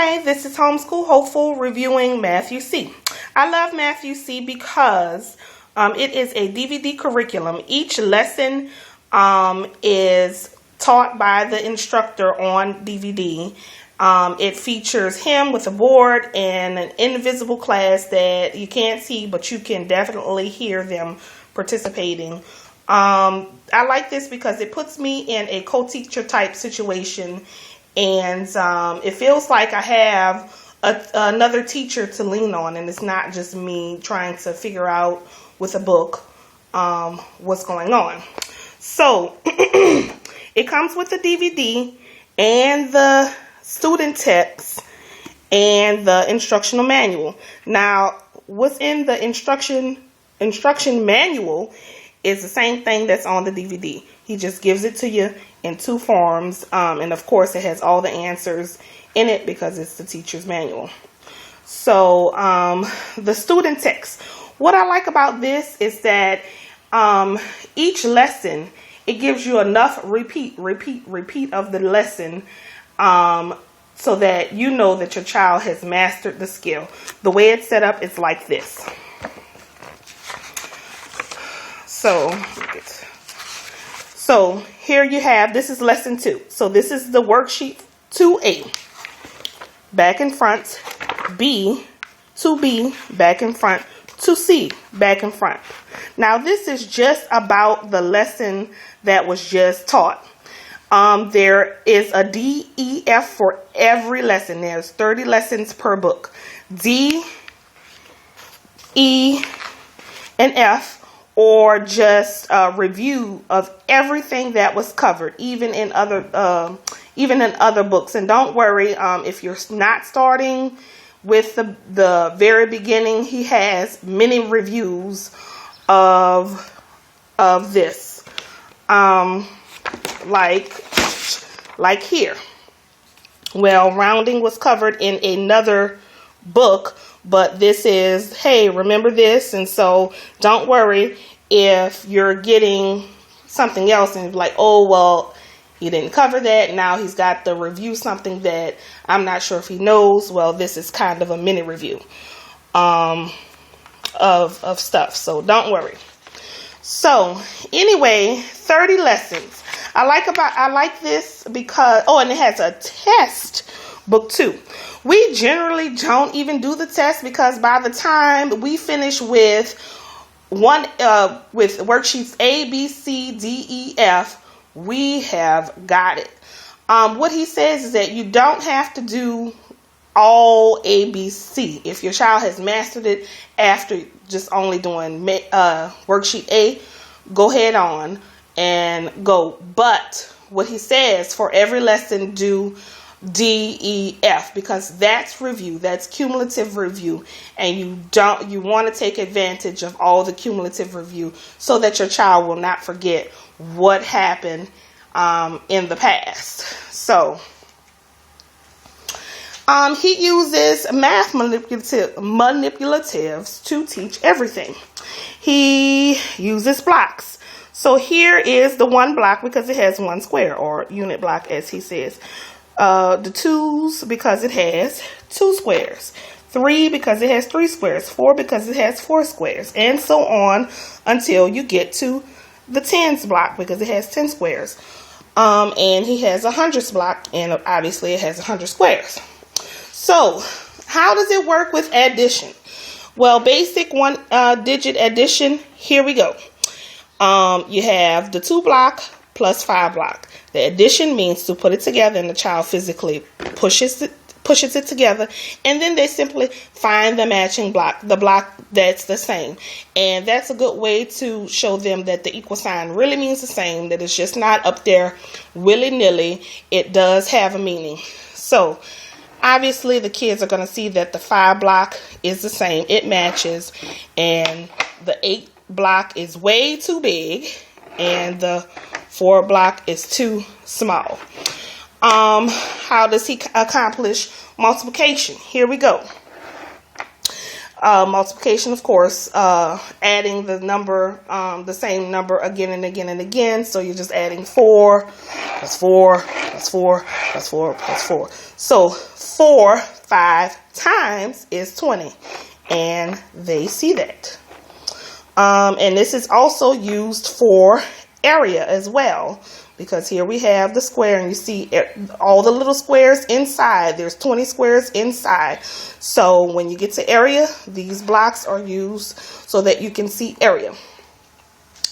Hi, this is Homeschool Hopeful reviewing Matthew C. I love Matthew C because it is a DVD curriculum. Each lesson is taught by the instructor on DVD. It features him with a board and an invisible class that you can't see, but you can definitely hear them participating. I like this because it puts me in a co-teacher type situation, and it feels like I have another teacher to lean on, and it's not just me trying to figure out with a book what's going on. So it comes with the DVD and the student text and the instructional manual. Now, what's in the instruction manual is the same thing that's on the DVD. He just gives it to you in two forms, and of course it has all the answers in it because it's the teacher's manual. So the student text. What I like about this is that each lesson, it gives you enough repeat of the lesson so that you know that your child has mastered the skill. The way it's set up is like this. So here you have, this is lesson 2. So this is the worksheet 2A, back and front, B, 2B, back and front, 2C, back and front. Now this is just about the lesson that was just taught. There is a D, E, F for every lesson. There's 30 lessons per book. D, E, and F, or just a review of everything that was covered, even in other books. And don't worry, if you're not starting with the very beginning, he has many reviews of this, like here. Well, rounding was covered in another book, but this is, hey, remember this? And so don't worry if you're getting something else and you're like, oh, well, he didn't cover that. Now he's got to review something that I'm not sure if he knows. Well, this is kind of a mini review of stuff. So don't worry. So anyway, 30 lessons. I like this because, oh, and it has a test book too. We generally don't even do the test because by the time we finish with with worksheets A, B, C, D, E, F, we have got it. What he says is that you don't have to do all A, B, C. If your child has mastered it after just only doing worksheet A, go ahead on and go. But what he says, for every lesson, do D, E, F, because that's review, that's cumulative review, and you want to take advantage of all the cumulative review so that your child will not forget what happened in the past. So he uses math manipulatives to teach everything. He uses blocks. So here is the one block because it has one square, or unit block as he says. The 2s because it has 2 squares, 3 because it has 3 squares, 4 because it has 4 squares, and so on until you get to the 10s block because it has 10 squares. And he has a 100s block, and obviously it has 100 squares. So how does it work with addition? Well, basic one digit addition, here we go. You have the 2 block plus 5 block. The addition means to put it together, and the child physically pushes it together, and then they simply find the matching block, the block that's the same. And that's a good way to show them that the equal sign really means the same, that it's just not up there willy-nilly. It does have a meaning. So obviously the kids are going to see that the 5 block is the same. It matches, and the 8 block is way too big, and the 4 block is too small. How does he accomplish multiplication? Here we go. multiplication, of course, adding the number, the same number again and again and again. So you're just adding 4 plus 4 plus 4 plus 4 plus 4. So 4 5 times is 20, and they see that. And this is also used for area as well, because here we have the square, and you see all the little squares inside. There's 20 squares inside. So when you get to area, these blocks are used so that you can see area.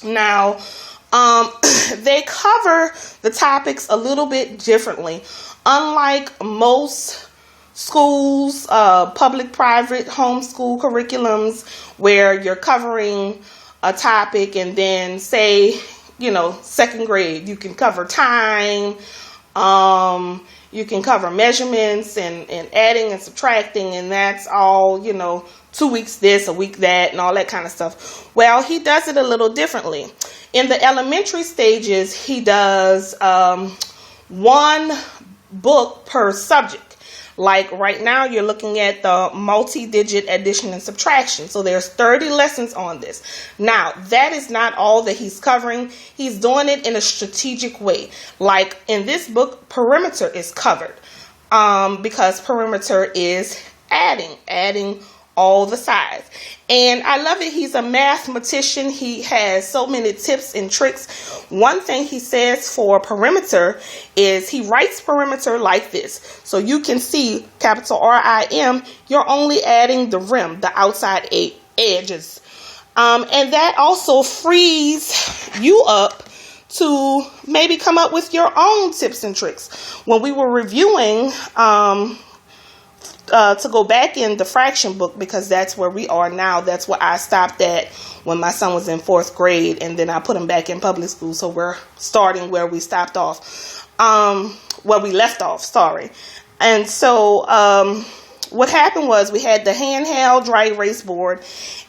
Now, they cover the topics a little bit differently. Unlike most schools, public, private, homeschool curriculums, where you're covering a topic, and then say, you know, second grade, you can cover time, you can cover measurements and adding and subtracting, and that's all, you know, 2 weeks this, a week that, and all that kind of stuff. Well, he does it a little differently. In the elementary stages, he does one book per subject. Like right now, you're looking at the multi-digit addition and subtraction. So there's 30 lessons on this. Now, that is not all that he's covering. He's doing it in a strategic way. Like in this book, perimeter is covered, because perimeter is adding all the sides. And I love it. He's a mathematician. He has so many tips and tricks. One thing he says for perimeter is he writes perimeter like this. So you can see capital RIM, you're only adding the rim, the outside edges. And that also frees you up to maybe come up with your own tips and tricks. When we were reviewing, to go back in the fraction book, because that's where we are now. That's where I stopped at when my son was in 4th grade, and then I put him back in public school. So we're starting where we stopped off, where we left off, sorry. And so what happened was we had the handheld dry erase board.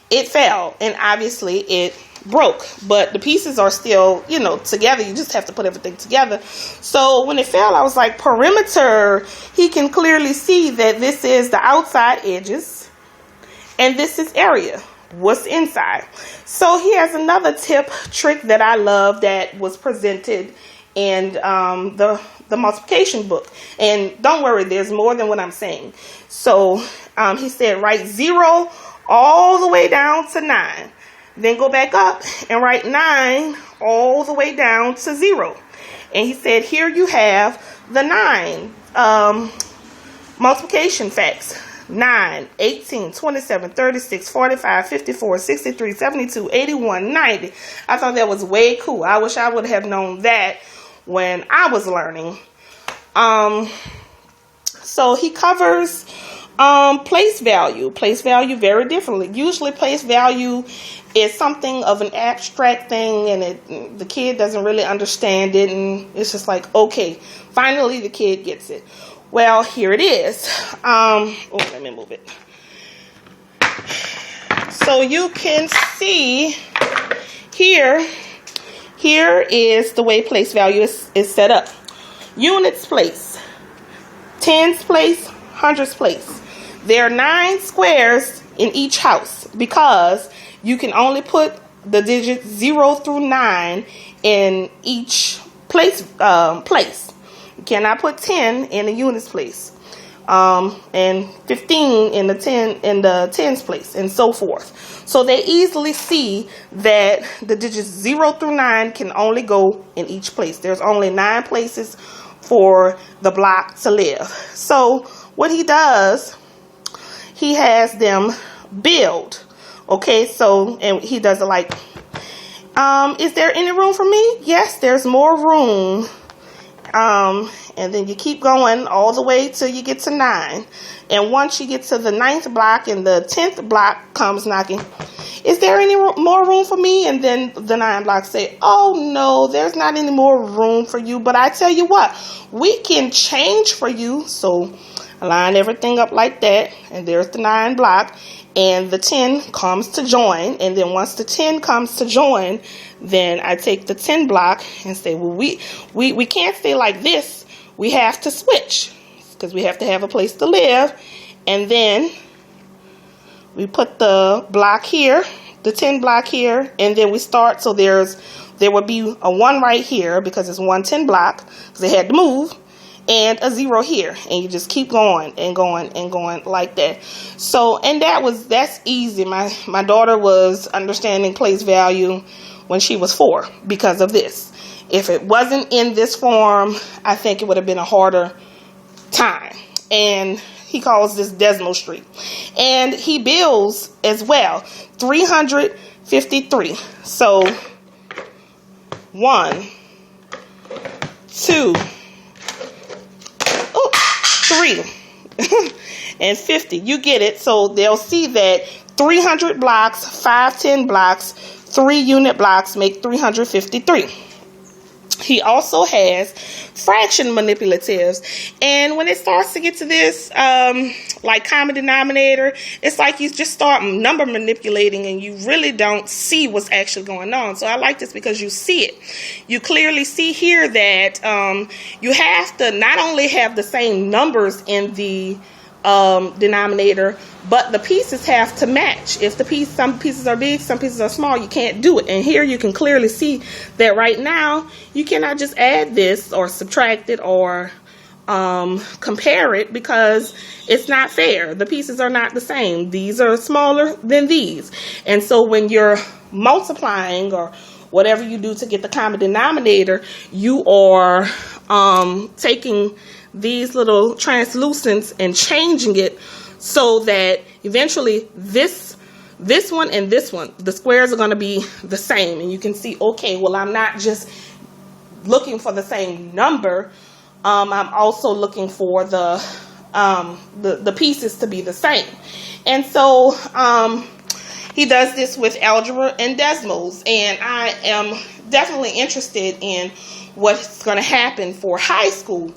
It fell, and obviously it broke, but the pieces are still, you know, together. You just have to put everything together. So when it fell, I was like, perimeter, he can clearly see that this is the outside edges and this is area, what's inside. So he has another tip trick that I love that was presented in the multiplication book. And don't worry, there's more than what I'm saying. So he said write 0 all the way down to 9. Then go back up and write 9 all the way down to 0. And he said, here you have the 9 multiplication facts. 9, 18, 27, 36, 45, 54, 63, 72, 81, 90. I thought that was way cool. I wish I would have known that when I was learning. So he covers place value very differently. Usually place value is something of an abstract thing, and the kid doesn't really understand it, and it's just like, okay, finally the kid gets it. Well, here it is. Let me move it. So you can see here is the way place value is set up. Units place, tens place, hundreds place. There are 9 squares in each house, because you can only put the digits 0 through 9 in each place. You cannot put 10 in the units place, and 15 in the tens place, and so forth. So they easily see that the digits 0 through 9 can only go in each place. There's only 9 places for the block to live. So what he does, he has them build. Okay, so, and he does it like, is there any room for me? Yes, there's more room. And then you keep going all the way till you get to 9. And once you get to the 9th block and the 10th block comes knocking, is there any more room for me? And then the 9 blocks say, oh no, there's not any more room for you. But I tell you what, we can change for you. So line everything up like that. And there's the 9 block. And the 10 comes to join. And then once the 10 comes to join, then I take the 10 block and say, well, we can't stay like this. We have to switch, because we have to have a place to live. And then We put the block here, the 10 block here, and then we start. So there would be a 1 right here because it's 1 10 block because they had to move, and a 0 here, and you just keep going and going and going like that. So, and that's easy. My daughter was understanding place value when she was 4 because of this. If it wasn't in this form, I think it would have been a harder time. And he calls this decimal street. And he bills as well, 353. So 1, 2, 3, and 50. You get it. So they'll see that 300 blocks, 5 10 blocks, 3 unit blocks make 353. He also has fraction manipulatives, and when it starts to get to this like common denominator, it's like you just start number manipulating and you really don't see what's actually going on. So I like this because you see it. You clearly see here that you have to not only have the same numbers in the denominator, but the pieces have to match. If some pieces are big, some pieces are small, you can't do it. And here you can clearly see that right now you cannot just add this or subtract it or compare it because it's not fair. The pieces are not the same. These are smaller than these. And so when you're multiplying or whatever you do to get the common denominator, you are taking these little translucents and changing it so that eventually this one and this one, the squares are going to be the same. And you can see, okay, well, I'm not just looking for the same number. I'm also looking for the pieces to be the same. And so he does this with algebra and decimals. And I am definitely interested in what's going to happen for high school.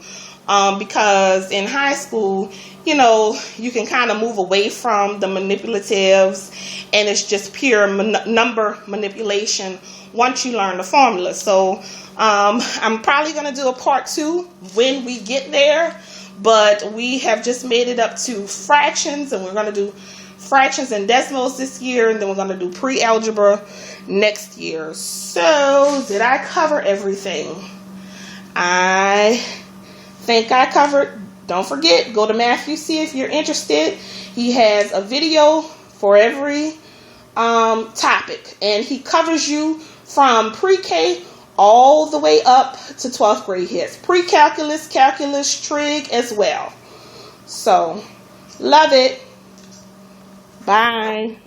Because in high school, you know, you can kind of move away from the manipulatives and it's just pure number manipulation once you learn the formula. So I'm probably going to do a part 2 when we get there, but we have just made it up to fractions, and we're going to do fractions and decimals this year, and then we're going to do pre-algebra next year. So did I cover everything? I think I covered. Don't forget, go to Matthew C if you're interested. He has a video for every topic, and he covers you from pre-K all the way up to 12th grade. He has pre-calculus, calculus, trig as well. So, love it. Bye.